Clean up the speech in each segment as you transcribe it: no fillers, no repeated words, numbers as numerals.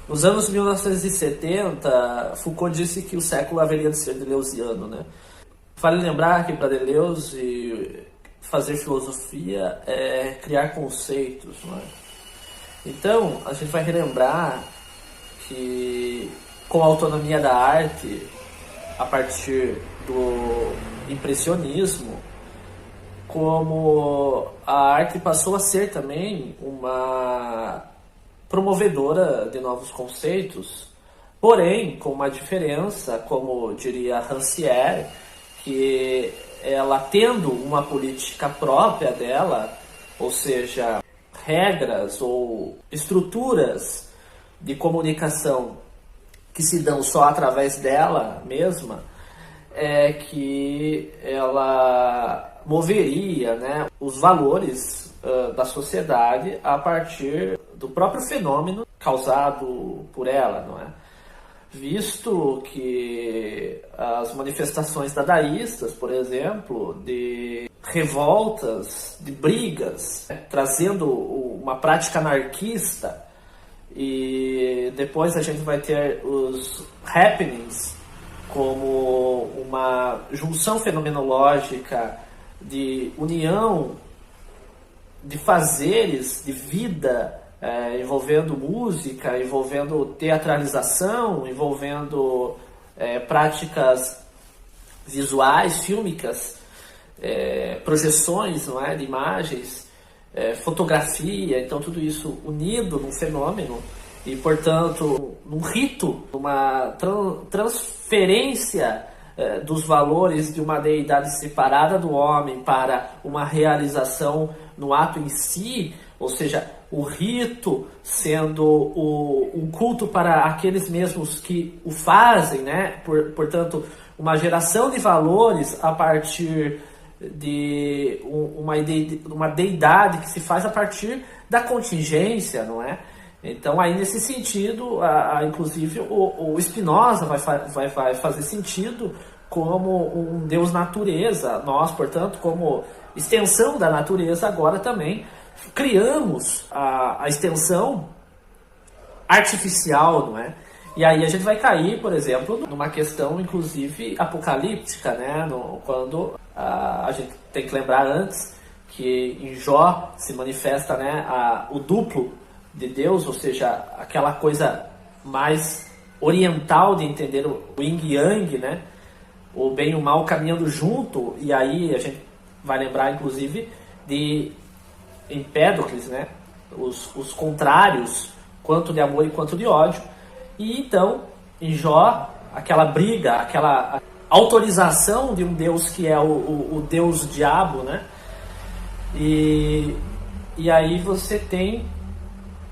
Nos anos 1970, Foucault disse que o século haveria de ser deleuziano, né? Vale lembrar que para Deleuze fazer filosofia é criar conceitos, não é? Então, a gente vai relembrar que com a autonomia da arte, a partir do impressionismo, como a arte passou a ser também uma promovedora de novos conceitos, porém com uma diferença, como diria Rancière, que ela tendo uma política própria dela, ou seja, regras ou estruturas de comunicação que se dão só através dela mesma, é que ela moveria, né, os valores da sociedade a partir do próprio fenômeno causado por ela, não é? Visto que as manifestações dadaístas, por exemplo, de revoltas, de brigas, né, trazendo uma prática anarquista, e depois a gente vai ter os happenings como uma junção fenomenológica de união de fazeres, de vida, envolvendo música, envolvendo teatralização, envolvendo práticas visuais, fílmicas, projeções, não é, de imagens, fotografia, então tudo isso unido num fenômeno e, portanto, num rito, uma transferência dos valores de uma deidade separada do homem para uma realização no ato em si, ou seja, o rito sendo um culto para aqueles mesmos que o fazem, né? Portanto, uma geração de valores a partir de uma deidade que se faz a partir da contingência, não é? Então, aí nesse sentido, inclusive o Spinoza vai fazer sentido como um Deus natureza. Nós, portanto, como extensão da natureza, agora também criamos a extensão artificial, não é? E aí a gente vai cair, por exemplo, numa questão, inclusive, apocalíptica, né? Quando a gente tem que lembrar antes que em Jó se manifesta, né, o duplo de Deus, ou seja, aquela coisa mais oriental de entender o yin e yang, né? O bem e o mal caminhando junto, e aí a gente vai lembrar, inclusive, de Empédocles, né? Os contrários, quanto de amor e quanto de ódio. E então, em Jó, aquela briga, aquela autorização de um Deus que é o Deus diabo, né? E aí você tem,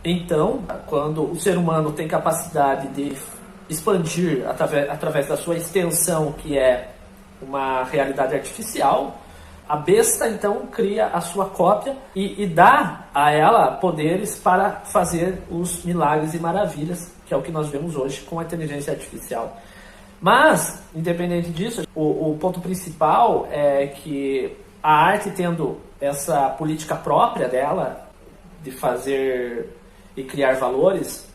então, quando o ser humano tem capacidade de expandir através da sua extensão, que é uma realidade artificial, a besta então cria a sua cópia e dá a ela poderes para fazer os milagres e maravilhas, que é o que nós vemos hoje com a inteligência artificial. Mas, independente disso, o ponto principal é que a arte, tendo essa política própria dela, de fazer e criar valores,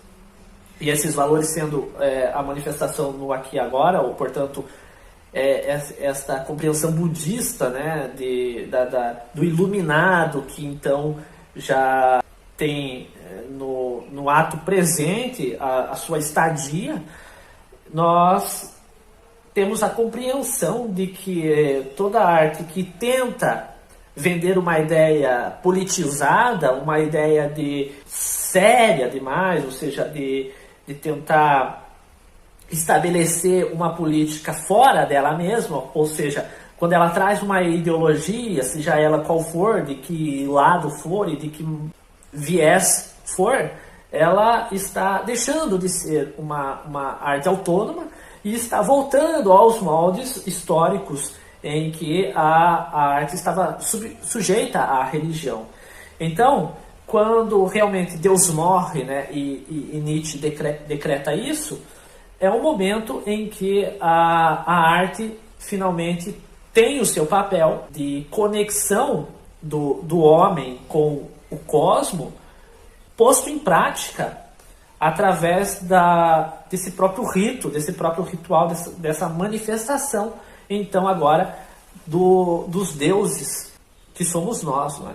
e esses valores sendo a manifestação no aqui e agora, ou, portanto, esta compreensão budista, né, do iluminado, que então já tem no ato presente a sua estadia, nós temos a compreensão de que toda arte que tenta vender uma ideia politizada, uma ideia séria demais, ou seja, de tentar estabelecer uma política fora dela mesma, ou seja, quando ela traz uma ideologia, seja ela qual for, de que lado for e de que viés for, ela está deixando de ser uma arte autônoma e está voltando aos moldes históricos em que a arte estava sujeita à religião. Então, quando realmente Deus morre, né, e Nietzsche decreta isso, é um momento em que a arte finalmente tem o seu papel de conexão do homem com o cosmo posto em prática através desse próprio rito, desse próprio ritual, dessa manifestação, então agora, dos deuses que somos nós, não é?